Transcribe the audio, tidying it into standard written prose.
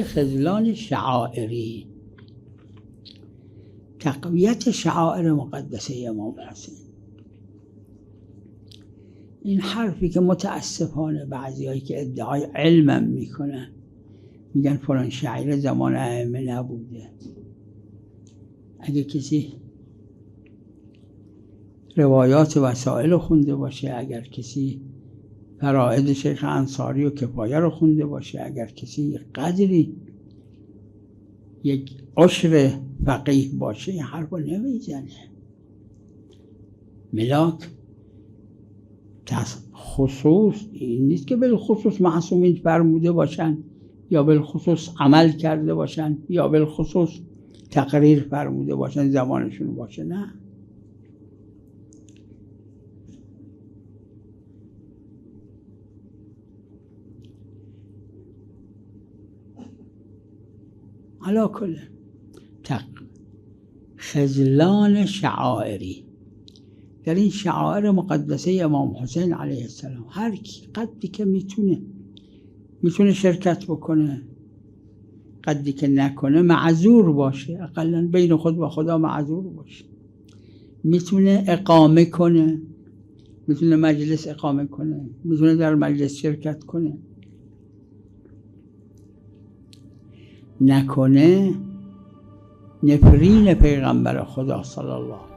خذلان شعائری، تقویت شعائر مقدسه امام حسین. این حرفی که متاسفانه بعضیایی که ادعای علمم میکنن میگن فلان شاعر زمان ائمه نبوده. اگه کسی روایات وسائل رو خونده باشه، اگر کسی فرائض شیخ انصاری و کفایه رو خونده باشه، اگر کسی قدری یک عشر فقیه باشه، این حرف رو نمیزنه. ملاک خصوص این نیست که بالخصوص معصومین فرموده باشن یا بالخصوص عمل کرده باشن یا بالخصوص تقریر فرموده باشن زمانشون باشه، نه. علا کل خذلان شعائری، در این شعائر مقدسه امام حسین علیه السلام هر کی قدری که میتونه شرکت بکنه، قدری که نکنه معذور باشه، اقلا بین خود و خدا معذور باشه. میتونه اقامه کنه، میتونه مجلس اقامه کنه، میتونه در مجلس شرکت کنه، نکنه نفرین پیغمبر خدا صلی الله